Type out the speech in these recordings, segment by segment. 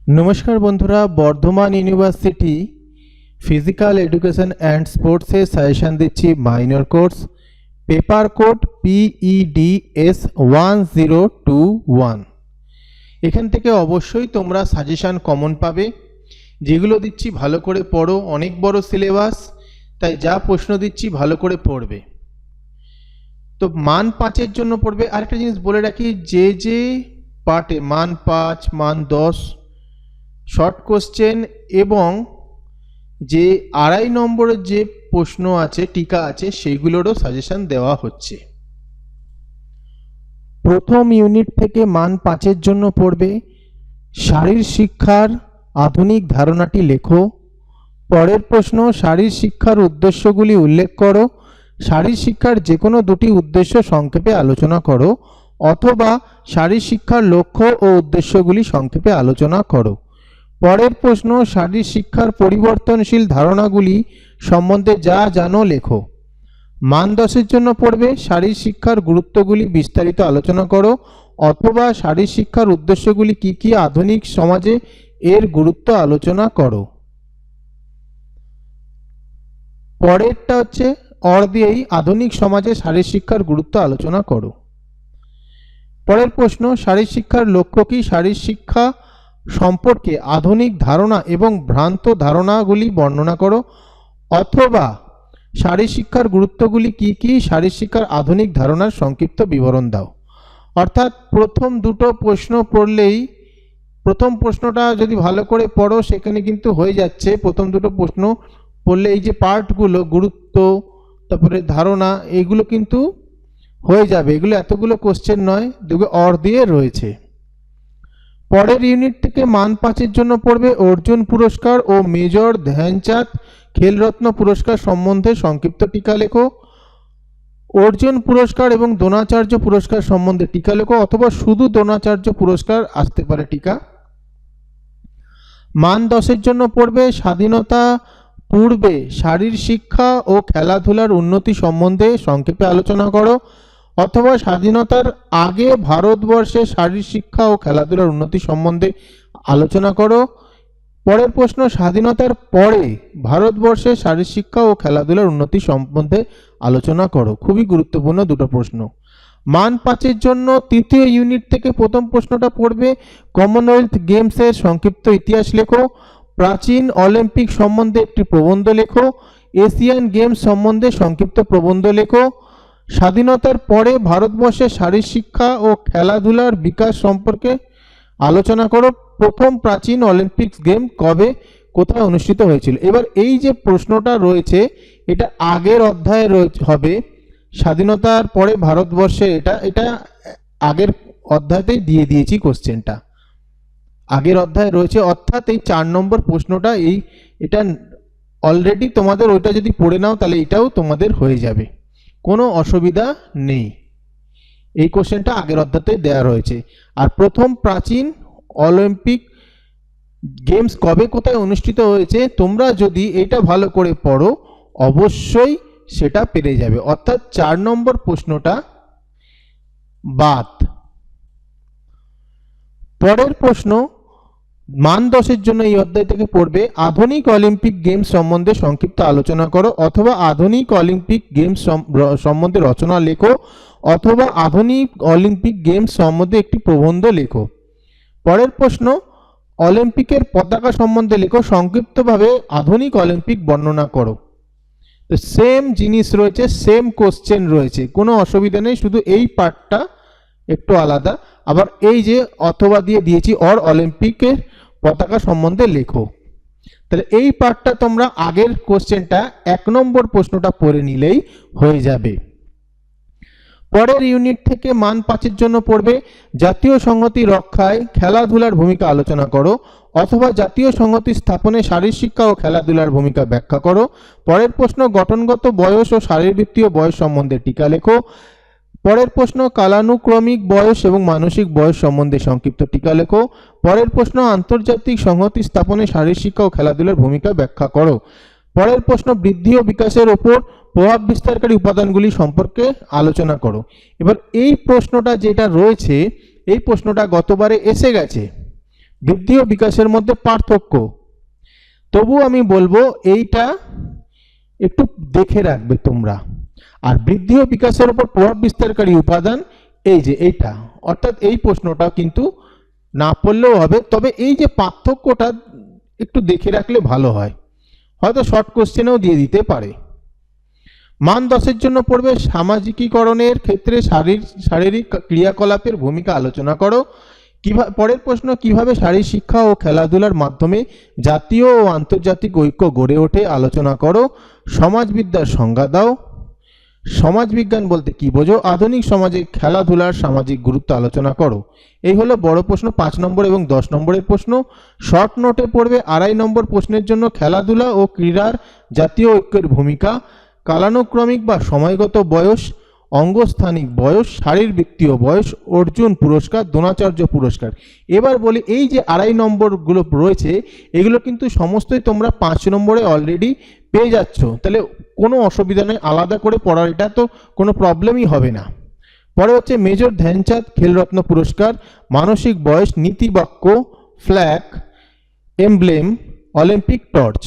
नमस्कार बंधुरा Bardhaman university physical education and sports से सजेशन दिच्छी minor course paper code PEDS 1021 এখান থেকে অবশ্যই তোমরা সাজেশন কমন পাবে যেগুলো দিচ্ছি ভালো করে পড়ো অনেক বড় সিলেবাস তাই যা প্রশ্ন দিচ্ছি ভালো করে পড়বে তো মান 5 এর জন্য পড়বে আরেকটা জিনিস বলে রাখি যে পার্টে মান 5 মান 10 শর্ট কোশ্চেন এবং যে 2.5 নম্বরের যে প্রশ্ন আছে টিকা আছে সেইগুলোরও সাজেশন দেওয়া হচ্ছে প্রথম ইউনিট থেকে মান 5 এর জন্য পড়বে শারীর শিক্ষার আধুনিক ধারণাটি লেখো পরের প্রশ্ন শারীর শিক্ষার উদ্দেশ্যগুলি উল্লেখ করো শারীর শিক্ষার যে কোনো দুটি উদ্দেশ্য সংক্ষেপে আলোচনা করো অথবা শারীর শিক্ষার লক্ষ্য ও উদ্দেশ্যগুলি সংক্ষেপে আলোচনা করো পরের প্রশ্ন শারীর শিক্ষার পরিবর্তনশীল ধারণাগুলি সম্বন্ধে যা জানো লেখো মান 10 এর জন্য পড়বে শারীর শিক্ষার গুরুত্বগুলি বিস্তারিত আলোচনা করো অথবা শারীর শিক্ষার উদ্দেশ্যগুলি কি কি আধুনিক সমাজে এর গুরুত্ব আলোচনা করো পরেরটা হচ্ছে অর দিয়েই আধুনিক সমাজে শারীর শিক্ষার গুরুত্ব আলোচনা করো পরের প্রশ্ন শারীর শিক্ষার লক্ষ্য কি শারীর শিক্ষা সম্পর্কে আধুনিক ধারণা এবং ভ্রান্ত ধারণাগুলি বর্ণনা করো অথবা শারীর শিক্ষার গুরুত্বগুলি কি কি শারীর শিক্ষার আধুনিক ধারণার সংক্ষিপ্ত বিবরণ দাও অর্থাৎ প্রথম দুটো প্রশ্ন পড়লেই প্রথম প্রশ্নটা যদি ভালো করে পড়ো সেখানে কিন্তু হয়ে যাচ্ছে প্রথম দুটো প্রশ্ন পড়লে এই যে পার্টগুলো গুরুত্ব তারপরে ধারণা এইগুলো কিন্তু হয়ে যাবে এগুলো এতগুলো কোশ্চেন নয় দুটো অর দিয়ে রয়েছে পরের ইউনিট থেকে মান 5 এর জন্য পড়বে অর্জুন পুরস্কার ও মেজর ধ্যানচাঁদ খেলরত্ন পুরস্কার সম্বন্ধে সংক্ষিপ্ত টিকা লেখো অর্জুন পুরস্কার এবং দ্রোণাচার্য পুরস্কার সম্বন্ধে টিকা লেখো অথবা শুধু দ্রোণাচার্য পুরস্কার আসতে পারে টিকা মান 10 এর জন্য পড়বে স্বাধীনতা পূর্বে শারীর শিক্ষা ও খেলাধুলার উন্নতি সম্বন্ধে সংক্ষেপে আলোচনা করো অথবা স্বাধীনতার আগে ভারতবর্ষে শারীর শিক্ষা ও খেলাধুলার উন্নতি সম্বন্ধে আলোচনা করো পরের প্রশ্ন স্বাধীনতার পরে ভারতবর্ষে শারীর শিক্ষা ও খেলাধুলার উন্নতি সম্বন্ধে আলোচনা করো খুবই গুরুত্বপূর্ণ দুটো প্রশ্ন মান 5 এর জন্য তৃতীয় ইউনিট থেকে প্রথম প্রশ্নটা পড়বে কমনওয়েলথ গেমসের সংক্ষিপ্ত ইতিহাস লেখো প্রাচীন অলিম্পিক সম্বন্ধে একটি প্রবন্ধ লেখো এশিয়ান গেমস সম্বন্ধে সংক্ষিপ্ত প্রবন্ধ লেখো স্বাধীনতার পরে ভারতবর্ষে শারীর শিক্ষা ও খেলাধুলার বিকাশ সম্পর্কে আলোচনা করো প্রথম প্রাচীন অলিম্পিক গেম কবে কোথায় অনুষ্ঠিত হয়েছিল এবার এই যে প্রশ্নটা রয়েছে এটা আগের অধ্যায়ে হবে স্বাধীনতার পরে ভারতবর্ষে এটা আগের অধ্যায়তেই দিয়ে দিয়েছি কোশ্চেনটা আগের অধ্যায়ে রয়েছে অর্থাৎ এই 4 নম্বর প্রশ্নটা এটা অলরেডি তোমাদের ওইটা যদি পড়ে নাও তাহলে এটাও তোমাদের হয়ে যাবে কোনো অসুবিধা নেই এই কোশ্চেনটা আগের অধ্যায়তে দেওয়া রয়েছে আর প্রথম প্রাচীন অলিম্পিক গেমস কবে কোথায় অনুষ্ঠিত হয়েছে তোমরা যদি এটা ভালো করে পড়ো অবশ্যই সেটা পেরে যাবে অর্থাৎ 4 নম্বর প্রশ্নটা বাদ পরের প্রশ্ন মান 10 এর জন্য এই অধ্যায় থেকে পড়বে আধুনিক অলিম্পিক গেমস সম্বন্ধে সংক্ষিপ্ত আলোচনা করো অথবা আধুনিক অলিম্পিক গেমস সম্বন্ধে রচনা লেখো অথবা আধুনিক অলিম্পিক গেমস সম্বন্ধে একটি প্রবন্ধ লেখো পরের প্রশ্ন অলিম্পিকের পতাকা সম্বন্ধে লেখো সংক্ষিপ্তভাবে আধুনিক অলিম্পিক বর্ণনা করো তো সেম জিনিস রয়েছে সেম কোশ্চেন রয়েছে কোনো অসুবিধা নেই শুধু এই পার্টটা একটু আলাদা আবার এই যে অথবা দিয়ে দিয়েছি অর অলিম্পিকের পতাকা সম্বন্ধে লেখো তাহলে এই পার্টটা তোমরা আগের কোশ্চেনটা 1 নম্বর প্রশ্নটা পড়ে নিলেই হয়ে যাবে পরের ইউনিট থেকে মান 5 এর জন্য পড়বে জাতীয় সংহতি রক্ষায় খেলাধুলার ভূমিকা আলোচনা করো অথবা জাতীয় সংহতি স্থাপনে শারীর শিক্ষা ও খেলাধুলার ভূমিকা ব্যাখ্যা করো পরের প্রশ্ন গঠনগত বয়স ও শারীরবৃত্তীয় বয়স সম্বন্ধে টিকা লেখো পরের প্রশ্ন কালানুক্রমিক বয়স এবং মানসিক বয়স সম্বন্ধে সংক্ষিপ্ত টিকা লেখো পরের প্রশ্ন আন্তর্জাতিক সংহতি স্থাপনে শারীর শিক্ষা ও খেলাধুলার ভূমিকা ব্যাখ্যা করো পরের প্রশ্ন বৃদ্ধি ও বিকাশের উপর প্রভাব বিস্তারকারী উপাদানগুলি সম্পর্কে আলোচনা করো এবার এই প্রশ্নটা যেটা রয়েছে এই প্রশ্নটা গতবারে এসে গেছে বৃদ্ধি ও বিকাশের মধ্যে পার্থক্য। তবু আমি বলবো এইটা একটু দেখে রাখবে তোমরা। আর বৃদ্ধি ও বিকাশের উপর প্রভাব বিস্তারকারী উপাদান এই যে এইটা, অর্থাৎ এই প্রশ্নটা কিন্তু না পড়লেও হবে, তবে এই যে পার্থক্যটা একটু দেখে রাখলে ভালো হয়, হয়তো শর্ট কোশ্চেনেও দিয়ে দিতে পারে। মান 10-এর জন্য পড়বে সামাজিকীকরণের ক্ষেত্রে শারীরিক ক্রিয়াকলাপের ভূমিকা আলোচনা করো। পরের প্রশ্ন, কিভাবে শারীরিক শিক্ষা ও খেলাধুলার মাধ্যমে জাতীয় ও আন্তর্জাতিক ঐক্য গড়ে ওঠে আলোচনা করো। সমাজবিদ্যার সংজ্ঞা দাও। সমাজবিজ্ঞান বলতে কি বোঝো? আধুনিক সমাজে খেলাধুলার সামাজিক গুরুত্ব আলোচনা করো। এই হলো বড় প্রশ্ন 5 নম্বর এবং 10 নম্বরের প্রশ্ন। শর্ট নোটে পড়বে 2.5 নম্বর প্রশ্নের জন্য খেলাধুলা ও ক্রীড়ার জাতীয় ঐক্যের ভূমিকা, কালানুক্রমিক বা সময়গত বয়স, অঙ্গস্থানিক বয়স, শারীরবৃত্তীয় বয়স, অর্জুন পুরস্কার, দ্রোণাচার্য পুরস্কার। এবার বলি, এই যে 2.5 নম্বরগুলো রয়েছে এগুলো কিন্তু সমস্তই তোমরা 5 নম্বরে অলরেডি পেয়ে যাচ্ছ, তাহলে কোনো অসুবিধা নেই, আলাদা করে পড়ার এটা তো কোনো প্রবলেমই হবে না। পরে হচ্ছে মেজর ধ্যানচাঁদ খেলরত্ন পুরস্কার, মানসিক বয়স, নীতিবাক্য, flag, emblem, Olympic torch,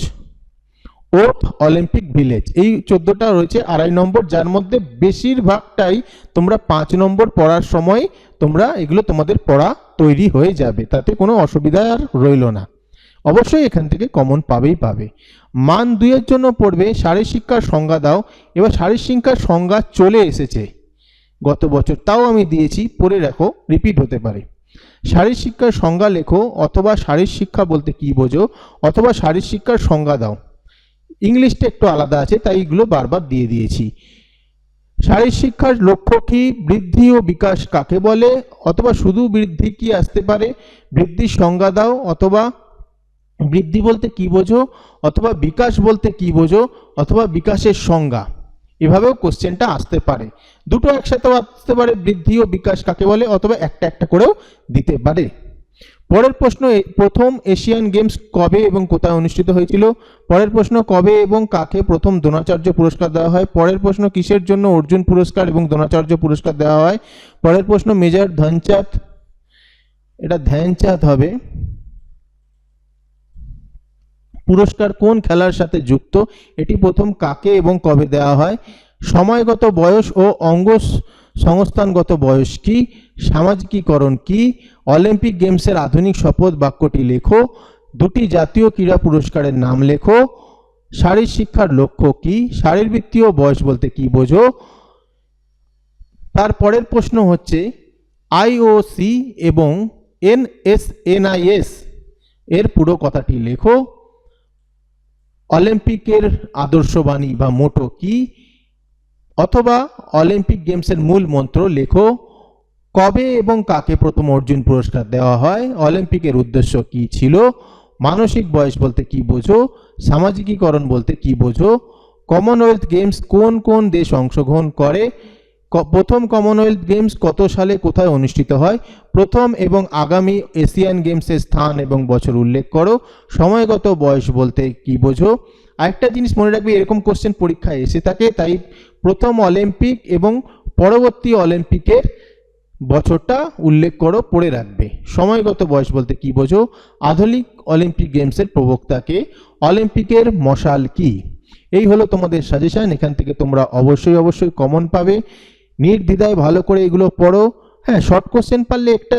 oath, Olympic village. এই 14টা রয়েছে 2.5 নম্বর, যার মধ্যে বেশিরভাগটাই তোমরা 5 নম্বর পড়ার সময় তোমরা এগুলো তোমাদের পড়া তৈরি হয়ে যাবে, তাতে কোনো অসুবিধা আর রইল না। অবশ্যই এখান থেকে কমন পাবেই পাবে। মান 2-এর জন্য পড়বে শারীর শিক্ষার সংজ্ঞা দাও। এবার শারীর শিক্ষার সংজ্ঞা চলে এসেছে গত বছর, তাও আমি দিয়েছি, পড়ে রাখো, রিপিট হতে পারে। শারীর শিক্ষার সংজ্ঞা লেখো, অথবা শারীর শিক্ষা বলতে কি বোঝো, অথবা শারীর শিক্ষার সংজ্ঞা দাও। ইংলিশটা একটু আলাদা আছে তাই এগুলো বারবার দিয়ে দিয়েছি। শারীর শিক্ষার লক্ষ্য কি, বৃদ্ধি ও বিকাশ কাকে বলে, অথবা শুধু বৃদ্ধি কি আসতে পারে, বৃদ্ধির সংজ্ঞা দাও, অথবা বৃদ্ধি বলতে কি বোঝো, অথবা বিকাশ বলতে কি বোঝো, অথবা বিকাশের সংজ্ঞা। এভাবেও কোশ্চেনটা আসতে পারে, দুটো একসাথেও আসতে পারে, বৃদ্ধি ও বিকাশ কাকে বলে, অথবা একটা একটা করেও দিতে পারে। পরের প্রশ্ন, প্রথম এশিয়ান গেমস কবে এবং কোথায় অনুষ্ঠিত হয়েছিল। পরের প্রশ্ন, কবে এবং কাকে প্রথম দ্রোণাচার্য পুরস্কার দেওয়া হয়। পরের প্রশ্ন, কিসের জন্য অর্জুন পুরস্কার এবং দ্রোণাচার্য পুরস্কার দেওয়া হয়। পরের প্রশ্ন, মেজর ধ্যানচাঁদ, এটা ধ্যানচাঁদ হবে, পুরস্কার কোন খেলার সাথে যুক্ত, এটি প্রথম কাকে এবং কবে দেওয়া হয়। সময়গত বয়স ও অঙ্গ সংস্থানগত বয়স কি, সামাজিকীকরণ কি, অলিম্পিক গেমসের আধুনিক শপথ বাক্যটি লেখো, দুটি জাতীয় ক্রীড়া পুরস্কারের নাম লেখো, শারীর শিক্ষার লক্ষ্য কি, শারীরবৃত্তীয় বয়স বলতে কি বোঝো। তারপরের প্রশ্ন হচ্ছে আইওসি এবং NSNIS এর পুরো কথাটি লেখো, অলিম্পিকের আদর্শবাণী বা মোটো কি, অথবা অলিম্পিক গেমসের মূল মন্ত্র লেখো, কবে এবং কাকে প্রথম অর্জুন পুরস্কার দেওয়া হয়, অলিম্পিকের উদ্দেশ্য কি ছিল, মানসিক বয়স বলতে কি বোঝো, সামাজিকীকরণ বলতে কি বোঝো, কমনওয়েলথ গেমস কোন কোন দেশ অংশগ্রহণ করে, প্রথম কমনওয়েলথ গেমস কত সালে কোথায় অনুষ্ঠিত হয়, প্রথম এবং আগামী এশিয়ান গেমসের স্থান এবং বছর উল্লেখ করো, সময়গত বয়স বলতে কি বোঝো। আরেকটা জিনিস মনে রাখবে, এরকম কোশ্চেন পরীক্ষায় এসে থাকে, তাই প্রথম অলিম্পিক এবং পরবর্তী অলিম্পিকের বছরটা উল্লেখ করো, পড়ে রাখবে। সময়গত বয়স বলতে কি বোঝো, আধুনিক অলিম্পিক গেমসের প্রবক্তাকে, অলিম্পিকের মশাল কি। এই হলো তোমাদের সাজেশন, এখান থেকে তোমরা অবশ্যই কমন পাবে। নির্দ্বিধায় ভালো করে এগুলো পড়ো। হ্যাঁ, শর্ট কোশ্চেন পারলে একটা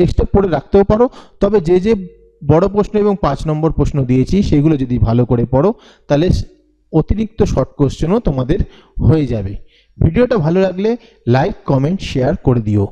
এক্সট্রা পড়ে রাখতেও পারো, তবে যে যে বড় প্রশ্ন এবং 5 নম্বর প্রশ্ন দিয়েছি সেগুলো যদি ভালো করে পড়ো তাহলে অতিরিক্ত শর্ট কোশ্চেনও তোমাদের হয়ে যাবে। ভিডিওটা ভালো লাগলে লাইক, কমেন্ট, শেয়ার করে দিও।